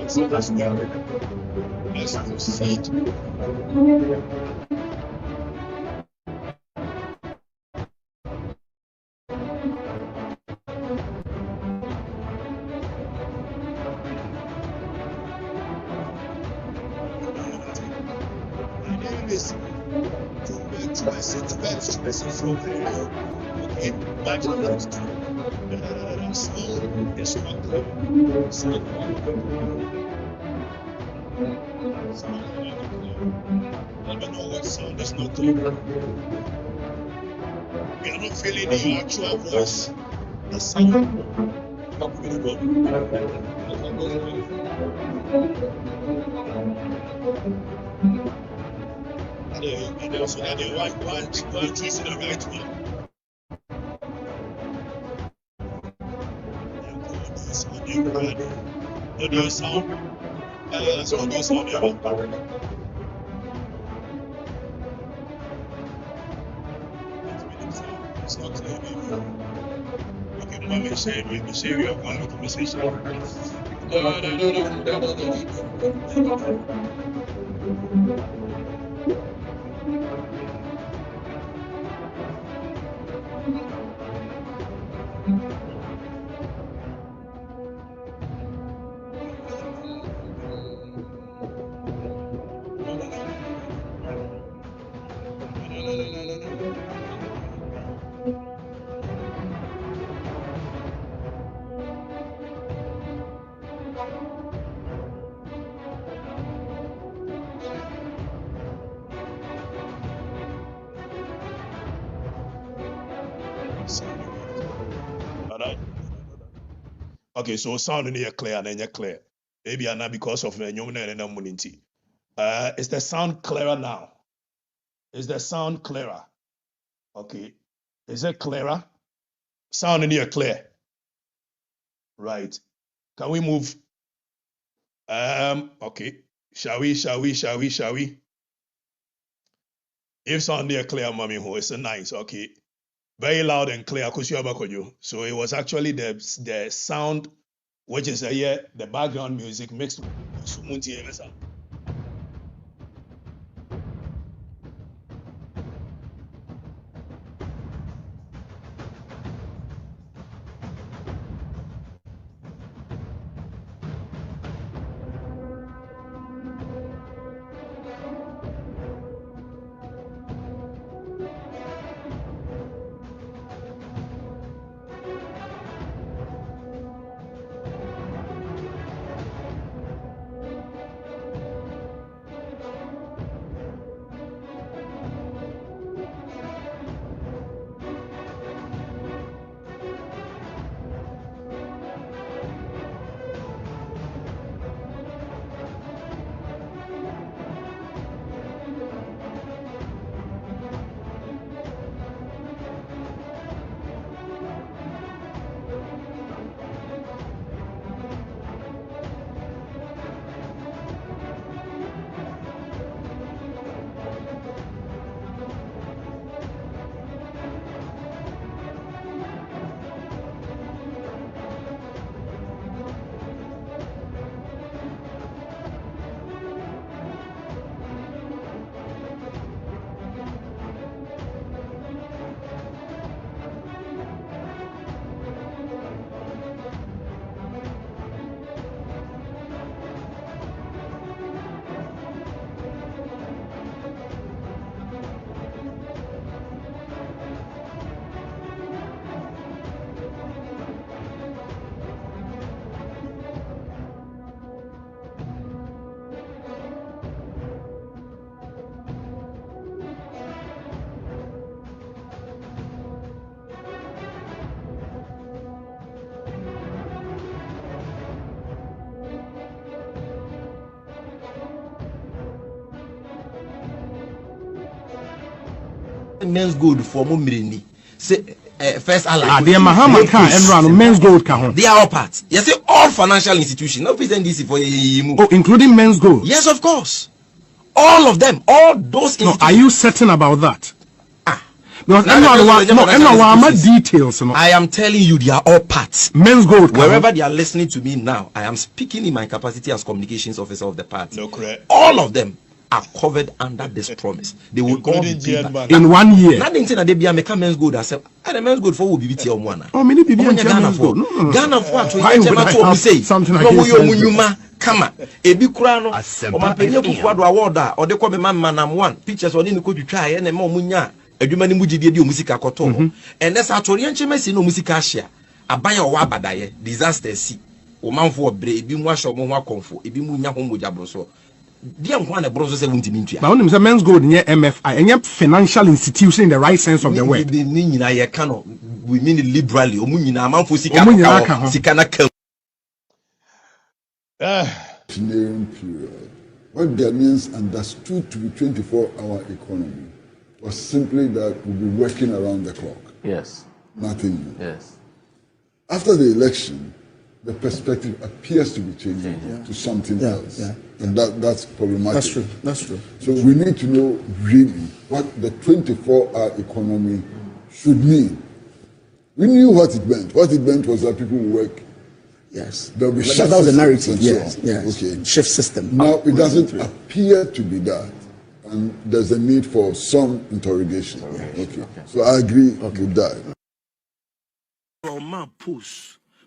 So that's where let's proceed. Let me know what sound is not clear. We are not feeling the actual voice. The sound. And also that the one choosing the right one. Audio sound. That's audio sound. It's not clear, baby. Okay, Mama, say we have one conversation. Okay, so sound in here clear and then you're clear. Maybe not because of the human and immunity. Is the sound clearer now? Is the sound clearer? Okay. Is it clearer? Sound in here clear. Right. Can we move? Okay. Shall we? If sound here clear, mommy, it's nice. Okay. Very loud and clear. So it was actually the sound, which is the background music mixed with sound. Men's gold for Mumirini. Say first ally. The Mahama car and run men's gold car. They are all parts. You see all financial institutions. No present this for oh, including men's gold. Yes, of course. All of them. All those. No, are you certain about that? Because no details. No. I am telling you, they are all parts. Men's Gold. Wherever they are listening to me now, I am speaking in my capacity as communications officer of the party. No, correct. All of them are covered under this promise. They will all be in 1 year. Nothing that they be a Men's Gold. I said, and the Men's Gold for will be with one. Oh, many people Ghana for Ghana for to say something like come on, Ebi Kurano, or my penny award, or the come man one pictures on in the could try and a more munya, a human muji musica coton. And that's our Torian Chemesi no musicacia. A buyer or wabadaye, disaster see, or man for a brave, be wash or more comfort, if you munya home with Jabroso. Dear one, a brother 70. But when Men's Gold near MFI and yet financial institution in the right sense of the word. We mean it liberally, or Munina, man for Sikana. Engineering period, what Ghanaians understood to be 24-hour economy was simply that we'll be working around the clock. Yes. Nothing more. Yes. After the election, the perspective appears to be changing to something else. Yeah. And that's problematic. That's true. So we need to know really what the 24-hour economy should mean. We knew what it meant. What it meant was that people would work. Yes. That was the narrative. Yes. So yes. Okay. Shift system. Now it doesn't appear to be that, and there's a need for some interrogation. Okay. So I agree with that.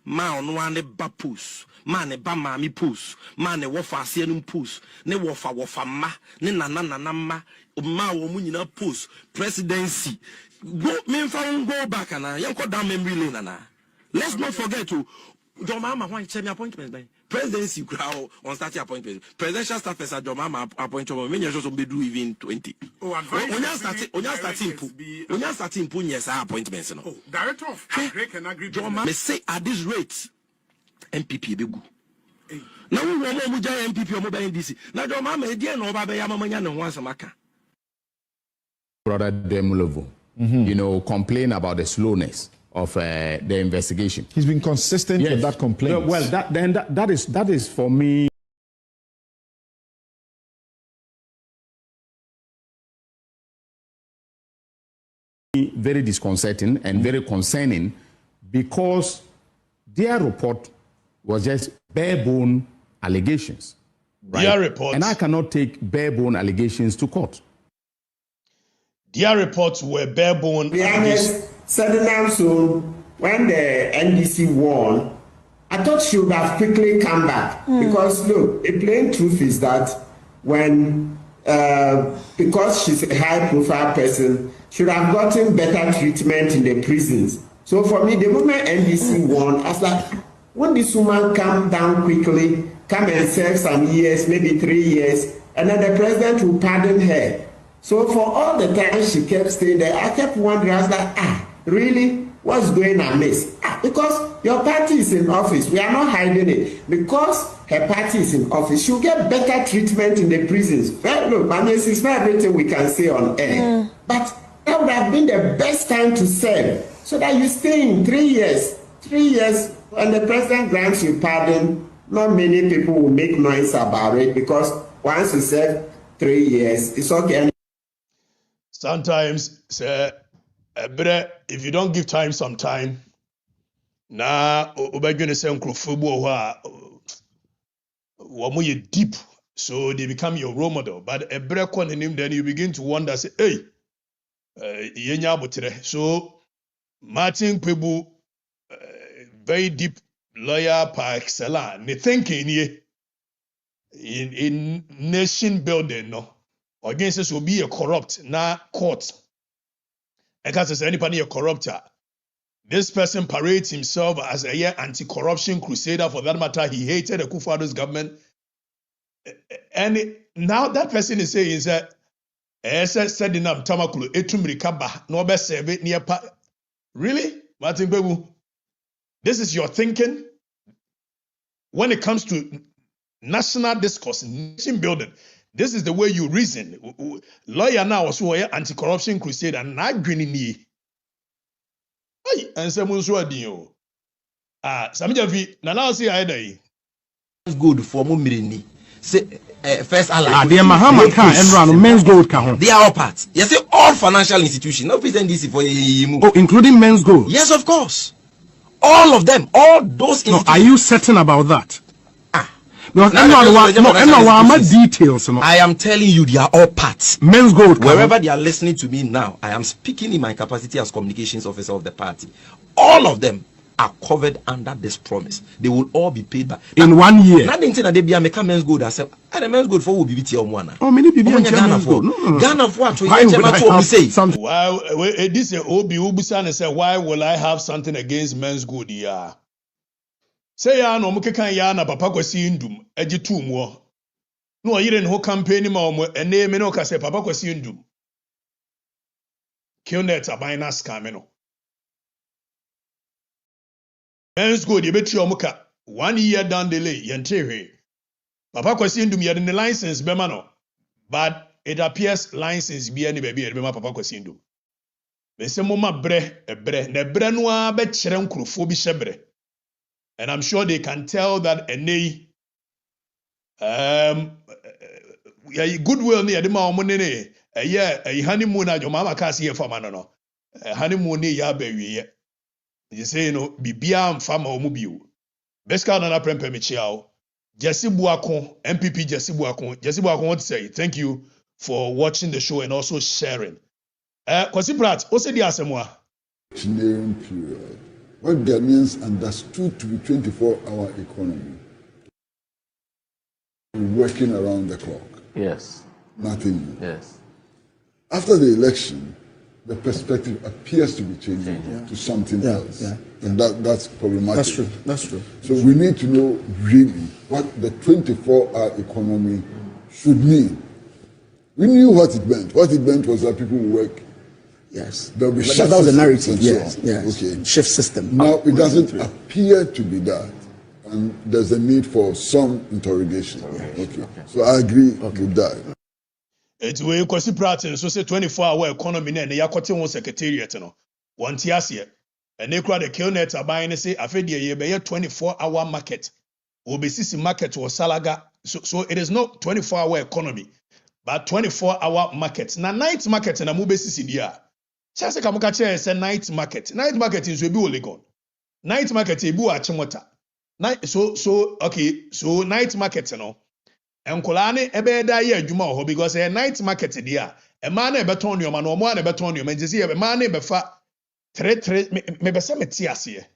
Man one ba push, man ba mami push, man wofa asienum push, ne wofa ma, ne nana ma wo munyina push, presidency. Go me go back and yanko down memory lane na. Let's not forget to Dormaahene when check me appointment presidency crowd on starting appointment. Presidential staff as Dormaahene appointment when you just be do even 20. Onya starting put yes appointments no. Oh, director of agree can agree. Dormaahene say at this rate MPP be good. Now we want more MPP or more NDC. Now Dormaahene dey no ba be ya mamanya no ho asama Brother Demulovo, you know, complain about the slowness of the investigation. He's been consistent with that complaint. Well, that is for me. Very disconcerting and very concerning because their report was just bare-bone allegations. Right? Their report, and I cannot take bare-bone allegations to court. Their reports were bare-bone. Be honest, Saturday soon, when the NDC won, I thought she would have quickly come back. Because look, the plain truth is that when, because she's a high-profile person, she would have gotten better treatment in the prisons. So for me, the moment NDC won, I was like, when this woman come down quickly, come and serve some years, maybe 3 years, and then the president will pardon her. So for all the time she kept staying there, I kept wondering, I was like, really? What's going amiss? Because your party is in office. We are not hiding it. Because her party is in office, she'll get better treatment in the prisons. Well, look, I mean, it's not everything we can say on air. But that would have been the best time to serve. So that you stay in 3 years. 3 years, when the president grants you pardon, not many people will make noise about it. Because once you serve 3 years, it's okay. Sometimes, if you don't give time some time, deep, so they become your role model. But a break on him, then you begin to wonder, say, hey, so Martin Pebu, very deep lawyer par excellence, ne thinking in nation building, no. Against us will be a corrupt na court. And because anybody a corrupter, this person parades himself as a anti-corruption crusader. For that matter, he hated the Kufuor's government. And now that person is saying is that setting up Tamakulu etumrikaba no be serve near pa. Really, Martin Bebu? This is your thinking when it comes to national discourse, nation building. This is the way you reason. Lawyer now was anti-corruption crusade and not greening ye. And someone saw you. Samijavi, Nana see either. It's good for Mumirini. first ally. The Mahama car and run men's gold car. They are all parts. You see, all financial institutions, not present this for oh, including men's gold. Yes, of course. All of them, all those. No, are you certain about that? Because details. No. I am telling you, they are all parts. Men's gold. Wherever they are listening to me now, I am speaking in my capacity as communications officer of the party. All of them are covered under this promise. They will all be paid back in 1 year. Nothing that they be a men's gold. I said, the men's gold for will be one. Oh, many people Ghana for. Ghana for what? Why would I have something? Why this is Obi Ubusan and say, why will I have something against men's gold? Yeah. Say ya no mukeka ya na papa kwasi ndum agitu mu no oyire ne ho campaign ma omo ene me no ka say papa kwasi ndum killnet abina scam no men's gold ye beti omuka 1 year down the lane yentrehwe papa kwasi ndum ye the license be ma no but it appears license be any baby be ma papa kwasi ndum me se mo ma bre na bre no a be kire nkurofo bi hyebre. And I'm sure they can tell that any goodwill near the money a honeymoon at your mama can't see for man no honeymoon near ya baby. You say no bibia and farmer mobile. Best card on a prem permichiao. Jesse Buakon, MPP Jesse Buakon what say? Thank you for watching the show and also sharing. Kwasi Pratt, what's the asemwa? Period. What Ghanaians understood to be 24-hour economy, working around the clock. Yes. Nothing new. Yes. After the election, the perspective appears to be changing to something else. And that's problematic. That's true. So we need to know really what the 24-hour economy should mean. We knew what it meant. What it meant was that people would work. Yes. That was the narrative. Yes. Okay. Shift system. Now it doesn't appear to be that, and there's a need for some interrogation. Okay. So I agree with that. It's where Kwasi Pratt so say 24-hour economy na ya kote won secretariat no. Won ti ase. And they crowd the killnet aban ne say afedi ye be 24-hour market. Obesisi market was Salaga. So it is not 24-hour economy, but 24-hour market. Na night market na mu besisi dia. Chase kamuka che say night market. Night market is we be Olegon. Night market e bu achimota. Night so okay, so night market no. Enkola ne ebe da ye adwuma ho because a night market dia. E ma na ebe ton nyoma no mo na ebe ton nyoma nti e ma na ebe fa 3 me be se meti ase.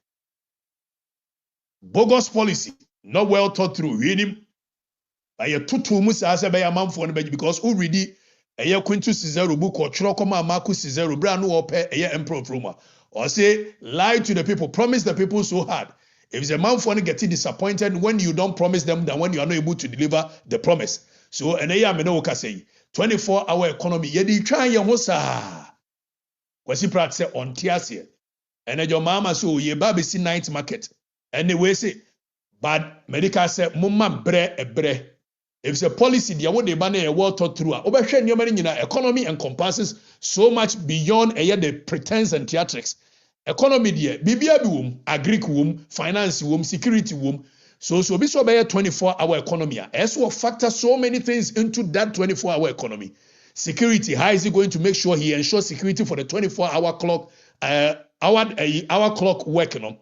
Bogus policy, not well thought through. Read him. By a tutu musa se be amamfo no be because already eye Quintus Cicero book or chiro koma Marcus Cicero bra no ope eye emperor Roma or say lie to the people, promise the people so hard. If it's a man for getting disappointed when you don't promise them than when you are not able to deliver the promise. So and eye me no ka say 24-hour economy ye di twa ye ho sa. Kwasi Pratt say on tiase. And your mama so ye ba be see night market. Anyway say but medical say mumma bre. If it's a policy, the award they ban a well thought through. Economy encompasses so much beyond the pretense and theatrics. Economy there, BBA womb, agric womb, finance womb, security womb. So be so by a 24-hour economy. As well factor so many things into that 24-hour economy. Security, how is he going to make sure he ensures security for the 24-hour clock, hour clock working on?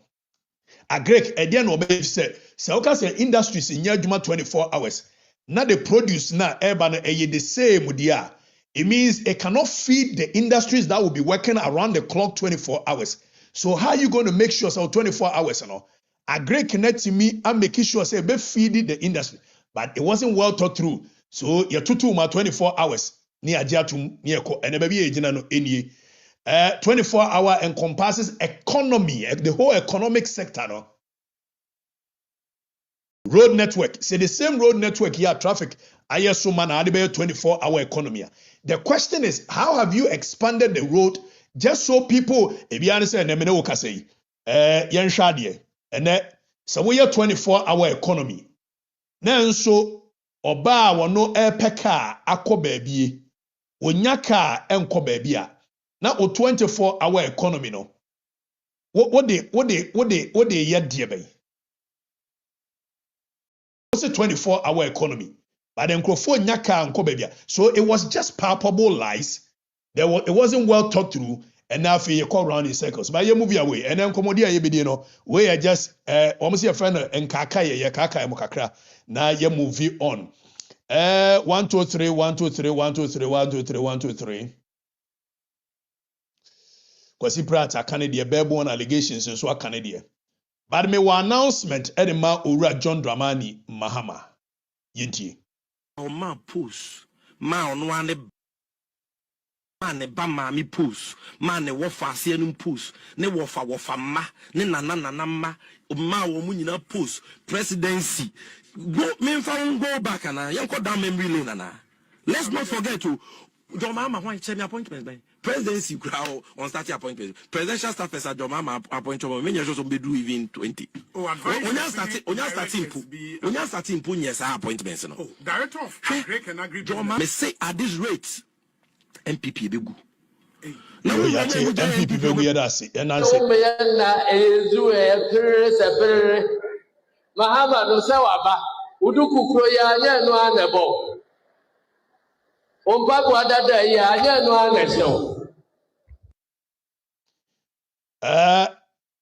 Agric, again, obey say, say industries in Yajuma 24 hours. Now the produce now urban the same dia. It means it cannot feed the industries that will be working around the clock 24 hours. So how are you going to make sure so 24 hours you know? Agree connect to me and making sure say be feeding the industry. But it wasn't well thought through. So you tutu ma 24 hours ni ajatum ni eko and baby ejina no eni 24-hour encompasses economy, the whole economic sector no. Road network. Say the same road network here, traffic. I assume man, 24-hour economy. The question is, how have you expanded the road just so people, if you understand, and so we are 24-hour economy. Then so oba wano peka ako baby, onyaka enko baby. Now o 24-hour economy no. What they yet dear bay. What's a 24-hour economy? but then Crawford nyaka and kobebia. So it was just palpable lies. It wasn't well thought through, and now you call around in circles. But you move away, and then Comodia you know, we are just almost your friend and kaka mukakra. Now you move on. 1 2 3 1 2 3 1 2 3 1 2 3 1 2 3. Kwasi Prata Canada barebone allegations and so Canada. But me one announcement edema ura John Dormaahene Mahama. Yinti. Oh ma push. Ma on one man ne ba ma mi push. Man ne wofa ase num push. Ne wofa ma. Ne na ma. Ma wo mu nyina push. Presidency. Go me go back and yanko down memory lane na. Let's not forget to Dormaahene when check me appointment. Presidency crowd on starting appointment. Presidential staffers at Dormaahene appointment. Many years be do even 20. Oh, starting yes appointments. Oh, Director of Agri and Agri. Dormaahene say at this rate, MPP be good. No, you say MPP be good. That's it. And answer. Mahama no se waba. Uduku kroya anya no anebo. Ompabu adada ya anya no anesho.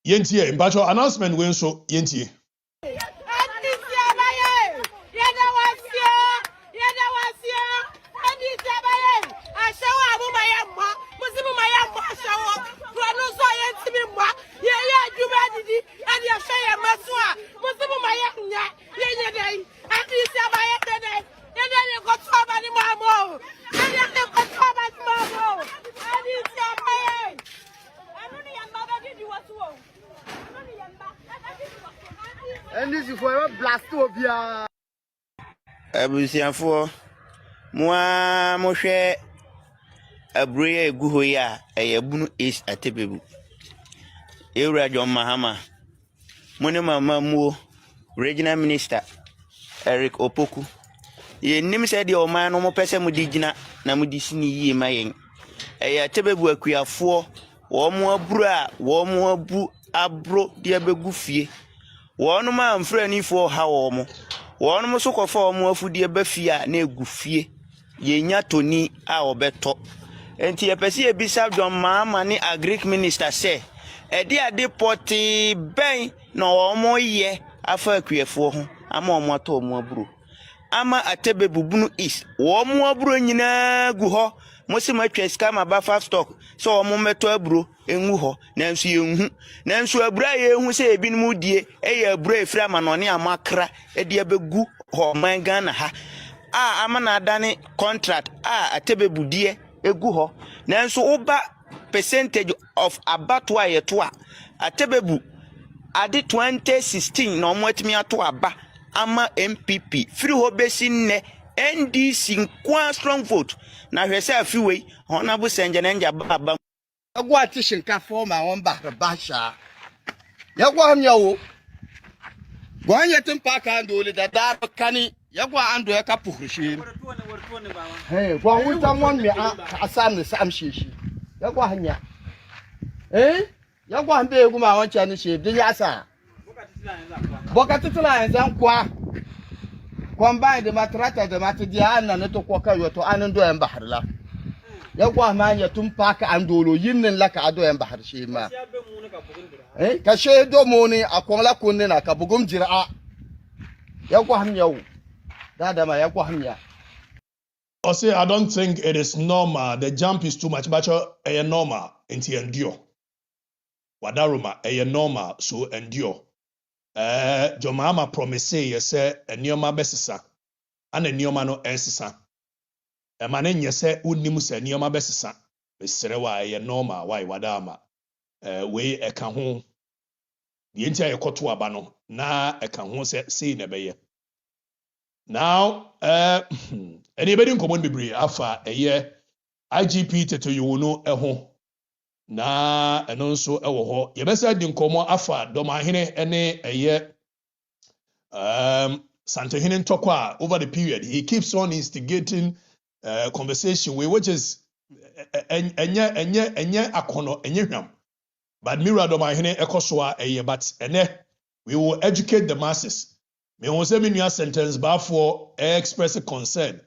Yentie, Mbacho announcement when so Yentie. Abusianfo moa mohwe abroye eguho ya eyabunu is atebebu Ewura John Mahama mone mama muo regional minister Eric Opoku ye nim se de o man no mo pese mo digina na mo disini yie mayen atebebu akuafo wo mo abu abro de abegu fie wo no ma mfrani fo ha wo mo won mo so kofo mo afudie ba fie a na egufie ye nya toni a obeto enti ye pese e bisa Dormaahene ni agric minister say e de ade poti ben na omo ye afa akuefo ho ama omo ato omo aburo ama atebebubunu is wo mo aburo nyina gu ho mo se matwa scam ba five stock so omo meto aburo enwu ho nanso yenhu nanso abura yenhu se ebinumu die eye abura efri amanone amakra e de abegu ho man Ghana ha ama na adane contract atebebudie egu ho nanso oba percentage of abatwa yeto atebebu ade 2016 na omo atimi ato aba ama MPP free ho besi nne NDC kwa strong vote na hwese afiwe honorable senjene nja baba agwa ti shinkafo ma won ba basha yagwa hamyawo gwanye tin paka ndole da dar kani yagwa ando ya ka puhrishi hey gwa wuta mon mi asam ne sam shishi yagwa hanya yagwa hambe egu ma won chani shi din yasa bokati tula yanzan kwa combine the matrata the matidiana ne to kwa kayo to anan do yan baharla yagwa manya tun paka andolo yinnin laka ado yan bahar shi ma ka shedo moni akwala kunni na ka bugum jira yagwa hamyawu dada ma yagwa hamya I say I don't think it is normal. The jump is too much, but a normal until endure. Wadaruma a normal so endure. Dormaahene promise ye say a neoma besisa and a neoma no ensisa. A man ye say unimus a neoma besisa. Besrewa a normal why wadama. We a canhon. The entire kotu abano na a canhon say nebeye. Now, anybody in common be afa a year IGP to you know a home. Na and also a ho. You best said in common afa Dormaahene any a year. Santohinen Tokwa over the period. He keeps on instigating conversation with which is enya akono enyehwam. But Mira Dormaahene ekoswa a year, but we will educate the masses. Me won say me nua sentence ba for express concern.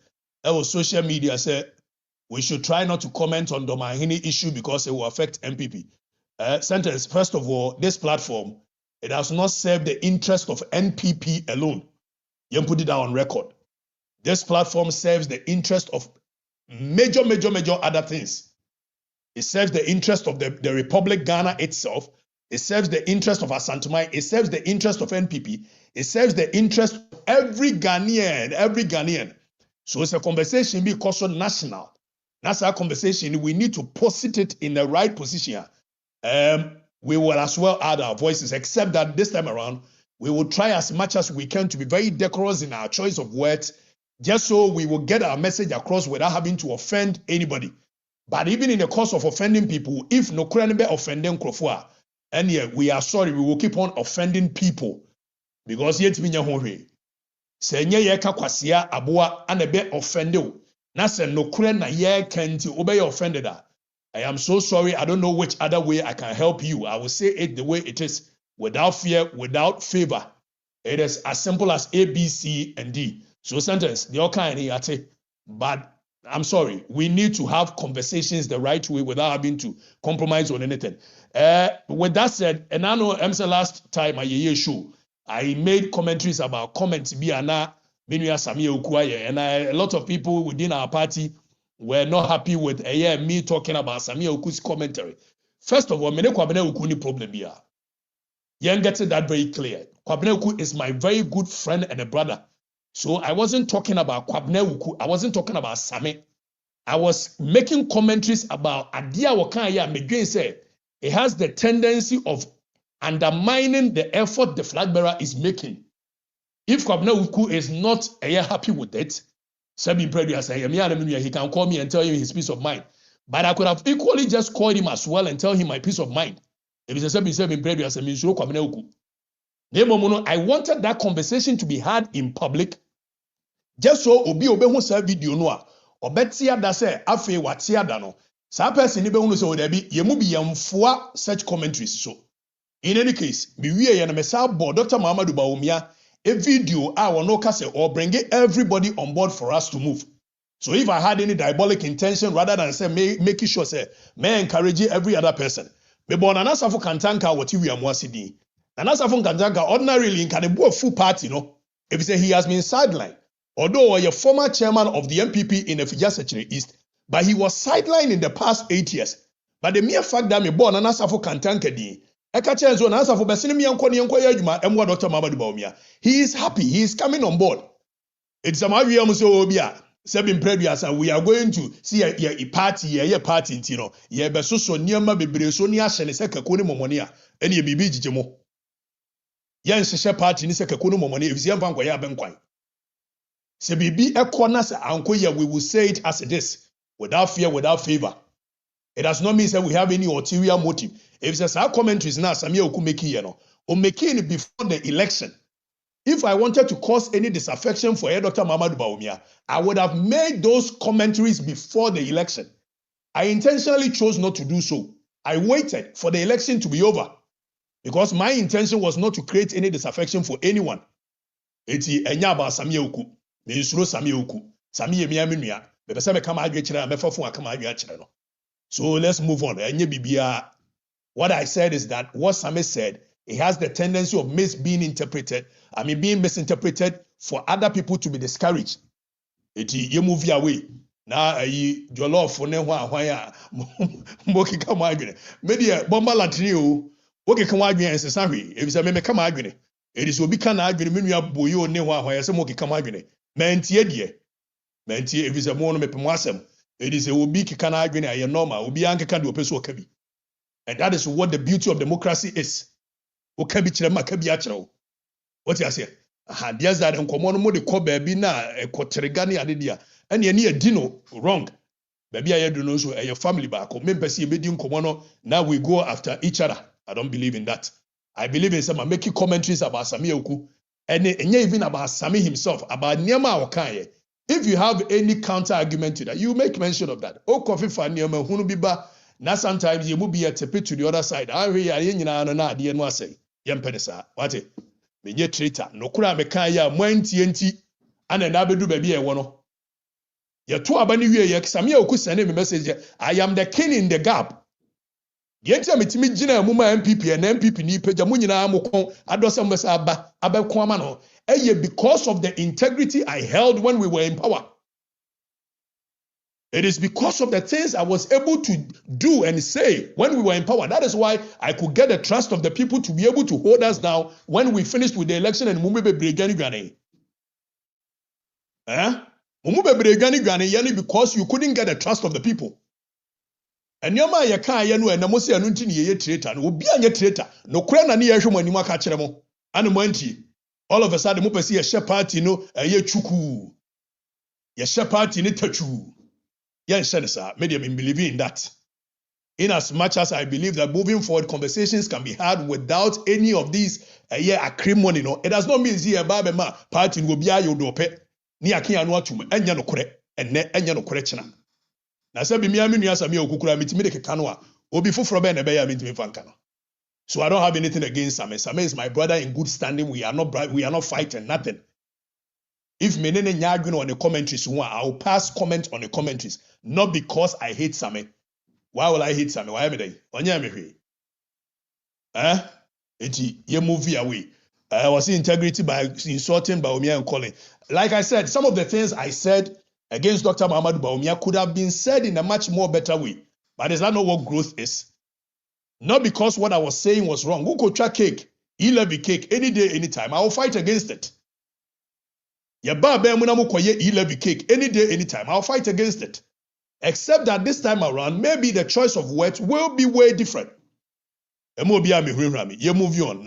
Social media say we should try not to comment on Dormaahene issue because it will affect MPP. Sentence, first of all, this platform, it does not serve the interest of NPP alone. You put it down on record. This platform serves the interest of major other things. It serves the interest of the Republic Ghana itself. It serves the interest of Asantumai. It serves the interest of NPP. It serves the interest of every Ghanaian. So it's a conversation because of national. That's our conversation. We need to posit it in the right position. We will as well add our voices, except that this time around, we will try as much as we can to be very decorous in our choice of words, just so we will get our message across without having to offend anybody. But even in the course of offending people, if no be offending Krofua, and yeah, we are sorry, we will keep on offending people. Because yet we know say nye ye ka kwasia aboa anebe offended. Na se no kure na ye kenti obey offended. I am so sorry. I don't know which other way I can help you. I will say it the way it is, without fear, without favor. It is as simple as A, B, C, and D. So sentence, the all kind of but I'm sorry. We need to have conversations the right way without having to compromise on anything. With that said, and I know last time I show, I made commentaries about comments and a lot of people within our party were not happy with me talking about Samia Oku's commentary. First of all, mene Kwabena Oku ni problem here. You get that very clear. Kwabena Oku is my very good friend and a brother. So I wasn't talking about Kwabena Oku. I wasn't talking about Sami. I was making commentaries about Adia Wakaya Medwin said it has the tendency of undermining the effort the flag bearer is making. If Kwabena Oku is not happy with it, he can call me and tell him his peace of mind. But I could have equally just called him as well and tell him my peace of mind. If it's a I wanted that conversation to be had in public, just so obi who say video no obetia da say afi watia da no sa person ni be hu so da bi yemu bi yamfoa such commentaries. So in any case, me wie ye na me sa board Dr. Muhammadu Bawumia a video I will no say or bring everybody on board for us to move. So if I had any diabolic intention rather than say making sure say may encourage every other person. Me born anasafo kantanka what we am wasidi. Anasafo kantanka ordinarily in can a full party, no. If say he has been sidelined, although a former chairman of the MPP in Efija Secretary East, but he was sidelined in the past 8 years. But the mere fact that me born anasafo kantanka di he is happy. He is coming on board. It's a we are going to see a party, a party, ye be so niema bebre so ni ahye ne se kakoni momonia ene ye bibi jijemo. Ye nhye party ni se kakoni momonia efisi emfa nkwa ya benkwan. Se bibi ekona se ankoya, we will say it as it is, without fear, without favor. It does not mean that we have any ulterior motive. If there's our commentaries now, Samia Oku making it before the election. If I wanted to cause any disaffection for Dr. Muhammadu Bawumia, I would have made those commentaries before the election. I intentionally chose not to do so. I waited for the election to be over because my intention was not to create any disaffection for anyone. Eti enya ba Samia Oku, me nsuro Samia Oku, Samia mi amenua, be be se be kama adwe kire na me fafo akama adwe kire no. So let's move on. Enye bibia. What I said is that what Sammy said, it has the tendency of being misinterpreted for other people to be discouraged. You move your way. Now, your love for Newa, Moki come arguing. Maybe a bomba latrio, okay, come arguing and say, if it's a meme come arguing. It is will be can arguing, when you have Boyo Newa, why some Moki come arguing. Mentie, if it's a mono mepemwasem, it is a will can arguing, I am normal, will be anke can do a person kabi. And that is what the beauty of democracy is. What you say? There's that in common mode call baby na kotrigani adedia. And you need dino wrong. Baby I do know so your family back. Now we go after each other. I don't believe in that. I believe in some making commentaries about Samia Oku and even about Sami himself, about Nyama Okaye. If you have any counter argument to that, you make mention of that. Okatakyie Nyama hunu biba. Now sometimes you will be a tepe to the other side. I hear you know na the say. Yempedesa. What it? menye traitor no kura meka ya mwanti ana na bedu baby e wo no ye to aba ni wie ye Samia Oku send me message I am the king in the gap the enti ametimi gina mu ma MPP and MPP ni pagya mu nyina amokon adosem besa aba ko ama no because of the integrity I held when we were in power. It is because of the things I was able to do and say when we were in power. That is why I could get the trust of the people to be able to hold us down when we finished with the election and Mumube Bregani Gane. Mumube Bregani Gane, because you couldn't get the trust of the people. And Yama Yaka Yanu and Namosi Anuntini ye traitor, no be a traitor, no crana near him when you catch them. And Monty, all of a sudden, Mupasi a shepherd, a ye chuku. Ye shepherd in it tachu. Yes, sir, medium in believing in that. In as much as I believe that moving forward, conversations can be had without any of these acrimony. It does not mean here Babema party will be a yodope, ni akiano to enya no kore, and ne enya no kore china. Na sabi mi aminu yasa mi okukura mitimide kanwa, obi fufro be na be ya mitimi fankano. So I don't have anything against Same. Same is my brother in good standing. We are not fighting nothing. If menene nyagwino on the commentaries, I will pass comment on the commentaries. Not because I hate Same. Why will I hate Same? Why am I? Onya me eti ye move away. I was integrity by insulting Bawumia and calling. Like I said, some of the things I said against Dr. Muhammadu Bawumia could have been said in a much more better way. But is that not what growth is? Not because what I was saying was wrong. Who could try cake? E-levy cake any day, anytime. I will fight against it. E-levy cake any day, anytime. I'll fight against it. Except that this time around, maybe the choice of words will be way different. You move on.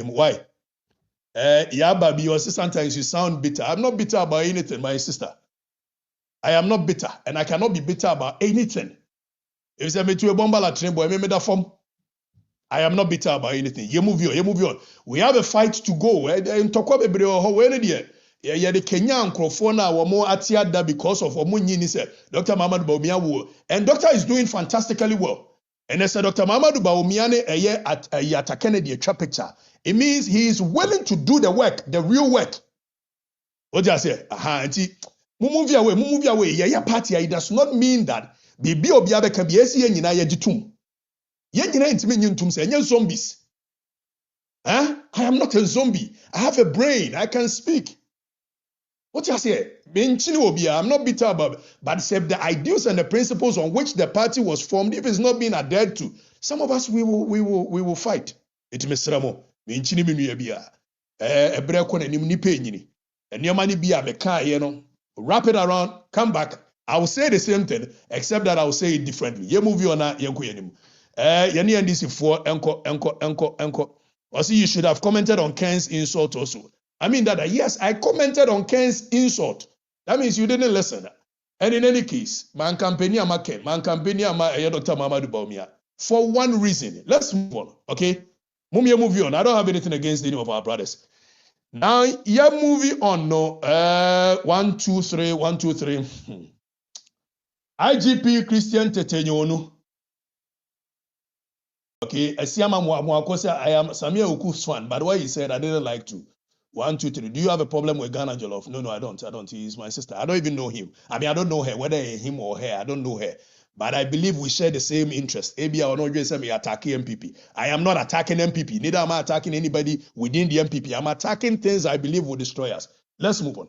Why? Sometimes you sound bitter. I'm not bitter about anything, my sister. I am not bitter, and I cannot be bitter about anything. If say me to a bomba la train boy, me that form. I am not bitter about anything. You move on. We have a fight to go. In Tokwa bebre ho we ne yeah, the Kenyan Crofona were more atiada because of Omunyini said Dr. Muhammadu Bawumia wo. And doctor is doing fantastically well. And I said Dr. Muhammadu Bawumia at a Kennedy a picture. It means he is willing to do the work, the real work. What do I say? Move away. Yeah, party. It does not mean that Bibi Obiabe can be esi nyina ye jitum. Ye nyina ntimi nyintum se nye zombies. I am not a zombie. I have a brain. I can speak. What you say? I'm not bitter about it. But except the ideals and the principles on which the party was formed, if it's not being adhered to, some of us we will fight. It may sramo. Minchini minu bia. Ebre ko na nim ni pe nyini. Enioma ni bia meka ye no. Wrap it around, come back. I will say the same thing, except that I will say it differently. Ye move on na yenko yenim. Yeni NDC for enko. Also, you should have commented on Ken's insult also. I mean that, yes, I commented on Ken's insult. That means you didn't listen. And in any case, man campaign ama Ken, man campaign ama Dr. Muhammadu Bawumia. For one reason. Let's move on, okay? Move on. I don't have anything against any of our brothers. Now, you're moving on, no. 1, 2, 3. IGP Christian Tetenyonu. Okay, I am Samia Oku's fan, but what he said, I didn't like to. 1, 2, 3. Do you have a problem with Ghana Jollof? No, I don't. He's my sister. I don't even know him. I mean, I don't know her, whether him or her. I don't know her. But I believe we share the same interest. Maybe I will not just say me attacking MPP. I am not attacking MPP. Neither am I attacking anybody within the MPP. I'm attacking things I believe will destroy us. Let's move on.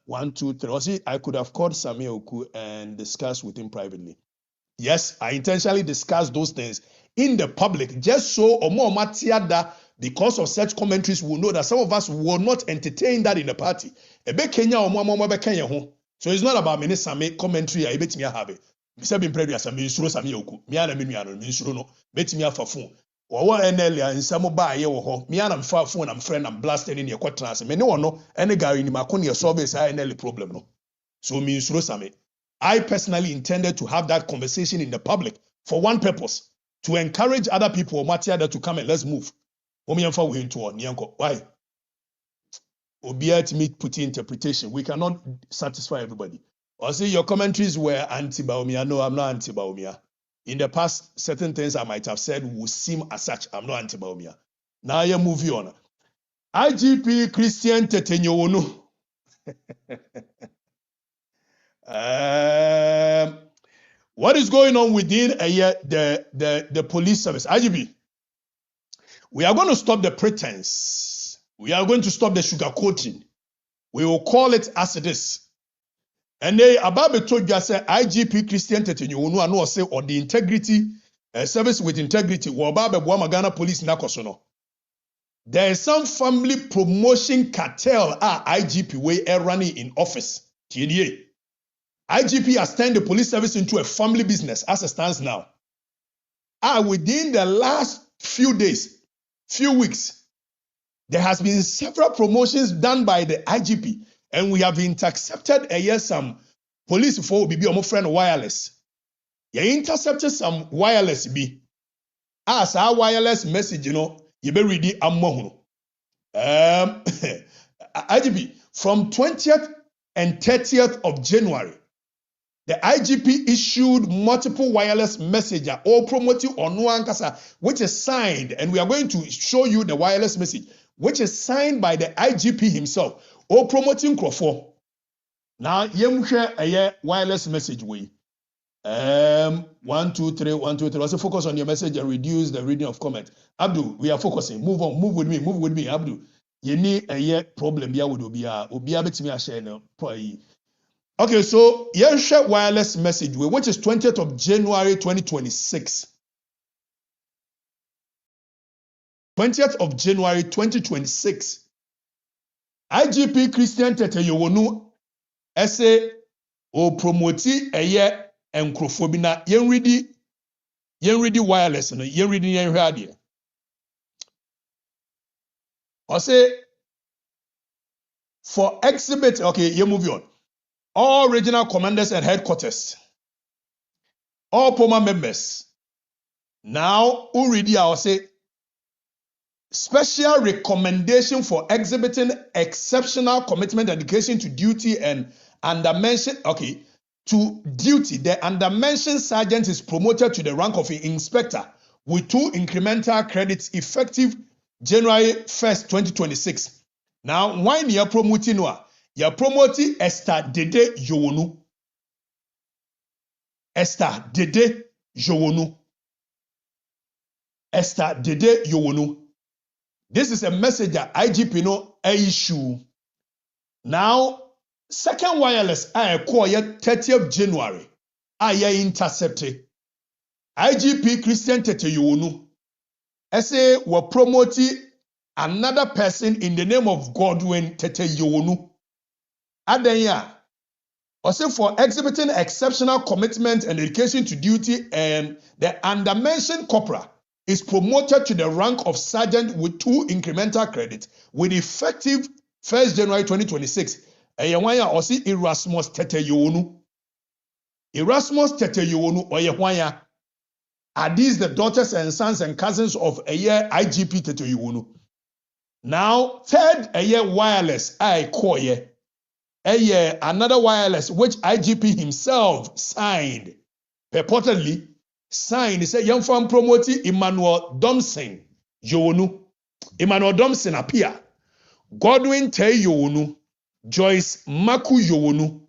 1, 2, 3. See, I could have called Samia Oku and discussed with him privately. Yes, I intentionally discussed those things in the public, just so Omo Matiada, because of such commentaries, will know that some of us will not entertain that in the party. So it's not about many Same commentary. I bet me have it. Bisa bin predu asami insuro Samia Oku. Mi ana menu ano insuro no. Bet me afa phone. Wa NL and some ba ye wo ho. Mi ana mfa phone am friend am blasting in your quarters. Me ne wono ene gari ni makoni ye solve this NL problem no. So mi insuro Same. I personally intended to have that conversation in the public for one purpose, to encourage other people to come and let's move. Why? Obia to me put interpretation. We cannot satisfy everybody. Or say your commentaries were anti-Bawumia. No, I'm not anti-Bawumia. In the past, certain things I might have said will seem as such. I'm not anti-Bawumia. Now you move on. IGP Christian Tetenyowonu. What is going on within the police service? IGP, we are going to stop the pretense. We are going to stop the sugarcoating. We will call it as it is. And they Ababe told you, say IGP Christian Tetenyowonu and say on the integrity service with integrity. Wababe Ghana police nakosono. There is some family promotion cartel IGP way running in office. TNA. IGP has turned the police service into a family business as it stands now. Within the last few days, few weeks, there has been several promotions done by the IGP, and we have intercepted some police for BB or friend wireless. You intercepted some wireless B. As our wireless message, you be ready amohunu. IGP from 20th and 30th of January. The IGP issued multiple wireless messages, all promoting on Nuankasa, which is signed, and we are going to show you the wireless message, which is signed by the IGP himself, all promoting Crawford. Now, you share a wireless message way. 1, 2, 3, 1, 2, 3. Also focus on your message and reduce the reading of comment. Abdul, we are focusing. Move on, move with me, Abdul. You need a problem here with Obia bet me a share now. Okay, so here's share wireless message, which is 20th of January 2026. 20th of January 2026. IGP Christian Tetenyowonu essay o promoti eye enkrofobina yen ready wireless no yen ready yen hwade. I say for exhibit, okay, you move on. All regional commanders and headquarters, all POMA members, now already I'll say special recommendation for exhibiting exceptional commitment, dedication to duty and undermentioned, okay, to duty. The undermentioned sergeant is promoted to the rank of an inspector with 2 incremental credits effective January 1st, 2026. Now, why you are promoting you're promoting Esther Dede Yowonu. Esther Dede Yowonu. Esther Dede Yowonu. This is a message that IGP no issue. Now, second wireless I call 30th January. I intercepted. IGP Christian Tetenyowonu. I say we're promoting another person in the name of Godwin Tetenyowonu. Adenya, also for exhibiting exceptional commitment and dedication to duty, and the undermentioned corporal is promoted to the rank of sergeant with 2 incremental credits with effective 1st January 2026. Eyewanya osi Erasmus Tetenyowonu. Erasmus Tetenyowonu oyewanya. Are these the daughters and sons and cousins of IGP Tetenyowonu? Now, third wireless I call another wireless which IGP himself signed, purportedly signed. He said, "Young fan promoting Emmanuel Domson Yowonu. Emmanuel Domson appear. Godwin Te Yowonu. Joyce Maku Yowonu."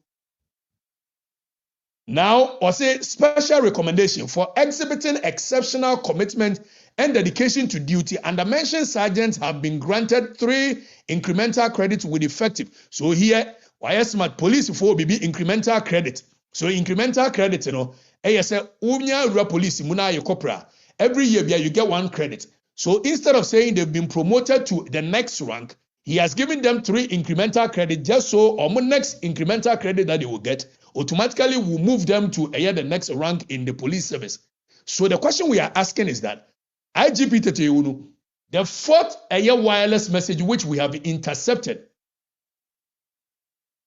Now, I say special recommendation for exhibiting exceptional commitment and dedication to duty. Undermentioned sergeants have been granted 3 incremental credits with effective. So here, why smart police for BB incremental credit. So incremental credit, unya police muna yokopra. Every year you get 1 credit. So instead of saying they've been promoted to the next rank, he has given them 3 incremental credit just so on next incremental credit that they will get automatically will move them to the next rank in the police service. So the question we are asking is that IGP Tetenyowonu, the 4th wireless message which we have intercepted,